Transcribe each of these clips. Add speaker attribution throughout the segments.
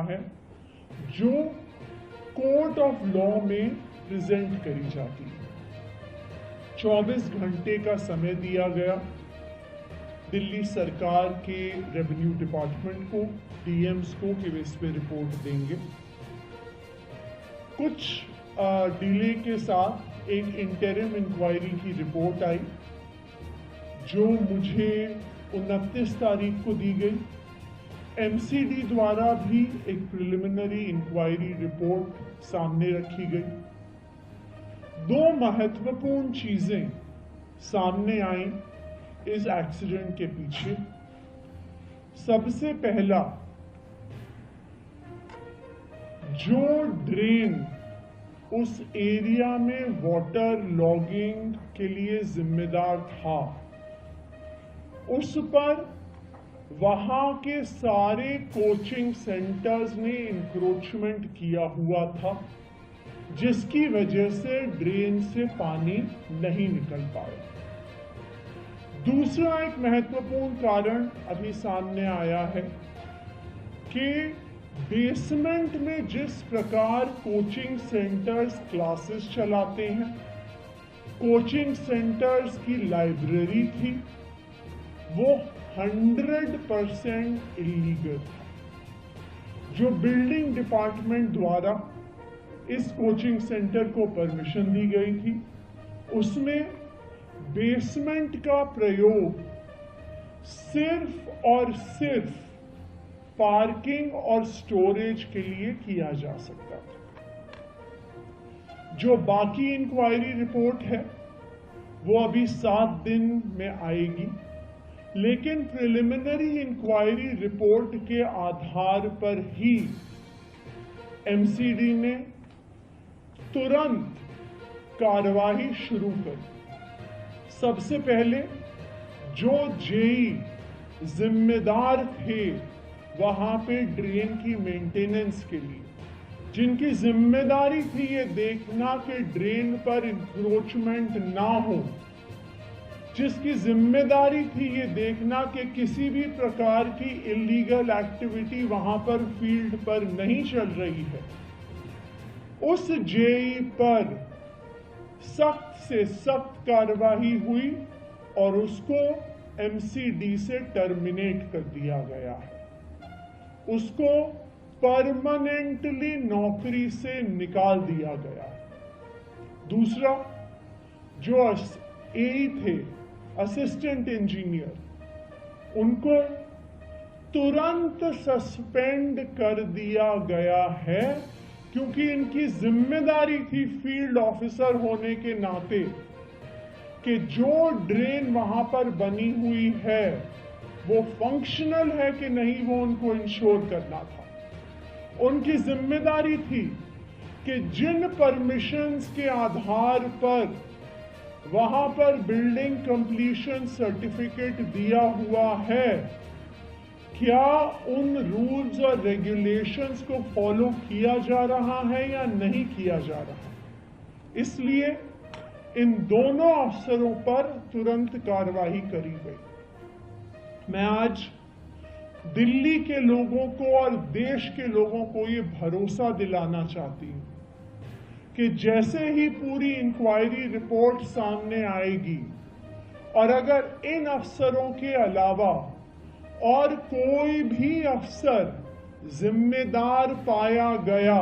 Speaker 1: है जो court of law में प्रेजेंट करी जाती है। 24 घंटे का समय दिया गया दिल्ली सरकार के रेवेन्यू डिपार्टमेंट को, डीएम्स को, कि वे इस पे रिपोर्ट देंगे। कुछ डिले के साथ एक इंटरिम इंक्वायरी की रिपोर्ट आई जो मुझे 29 तारीख को दी गई। एमसीडी द्वारा भी एक प्रिलिमिनरी इंक्वायरी रिपोर्ट सामने रखी गई। दो महत्वपूर्ण चीजें सामने आई इस एक्सीडेंट के पीछे। सबसे पहला, जो ड्रेन उस एरिया में वाटर लॉगिंग के लिए जिम्मेदार था, उस पर वहां के सारे कोचिंग सेंटर्स ने इंक्रोचमेंट किया हुआ था, जिसकी वजह से ड्रेन से पानी नहीं निकल पाया। दूसरा एक महत्वपूर्ण कारण अभी सामने आया है कि बेसमेंट में जिस प्रकार कोचिंग सेंटर्स क्लासेस चलाते हैं, कोचिंग सेंटर्स की लाइब्रेरी थी, वो 100% इलीगल था। जो बिल्डिंग डिपार्टमेंट द्वारा इस कोचिंग सेंटर को परमिशन दी गई थी, उसमें बेसमेंट का प्रयोग सिर्फ और सिर्फ पार्किंग और स्टोरेज के लिए किया जा सकता था। जो बाकी इंक्वायरी रिपोर्ट है वो अभी 7 दिन में आएगी, लेकिन प्रिलिमिनरी इंक्वायरी रिपोर्ट के आधार पर ही एमसीडी ने तुरंत कार्रवाई शुरू कर। सबसे पहले जो जेई जिम्मेदार थे वहां पे ड्रेन की मेंटेनेंस के लिए, जिनकी जिम्मेदारी थी ये देखना कि ड्रेन पर इंक्रोचमेंट ना हो, जिसकी जिम्मेदारी थी ये देखना कि किसी भी प्रकार की इलीगल एक्टिविटी वहां पर फील्ड पर नहीं चल रही है, उस जेई पर सख्त से सख्त कार्रवाई हुई और उसको एमसीडी से टर्मिनेट कर दिया गया है। उसको परमानेंटली नौकरी से निकाल दिया गया है। दूसरा, जो एई थे, असिस्टेंट इंजीनियर, उनको तुरंत सस्पेंड कर दिया गया है, क्योंकि इनकी जिम्मेदारी थी फील्ड ऑफिसर होने के नाते कि जो ड्रेन वहां पर बनी हुई है वो फंक्शनल है कि नहीं, वो उनको इंश्योर करना था। उनकी जिम्मेदारी थी कि जिन परमिशंस के आधार पर वहां पर बिल्डिंग कंप्लीशन सर्टिफिकेट दिया हुआ है, क्या उन रूल्स और रेगुलेशंस को फॉलो किया जा रहा है या नहीं किया जा रहा। इसलिए इन दोनों अफसरों पर तुरंत कार्रवाई करी गई। मैं आज दिल्ली के लोगों को और देश के लोगों को ये भरोसा दिलाना चाहती हूं कि जैसे ही पूरी इंक्वायरी रिपोर्ट सामने आएगी और अगर इन अफसरों के अलावा और कोई भी अफसर जिम्मेदार पाया गया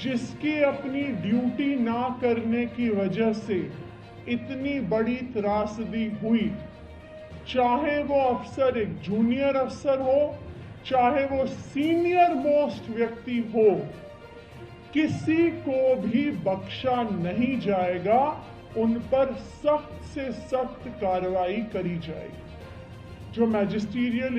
Speaker 1: जिसकी अपनी ड्यूटी ना करने की वजह से इतनी बड़ी त्रासदी हुई, चाहे वो अफसर एक जूनियर अफसर हो, चाहे वो सीनियर मोस्ट व्यक्ति हो, किसी को भी बख्शा नहीं जाएगा। उन पर सख्त से सख्त कार्रवाई करी जाएगी। जो मैजिस्टीरियल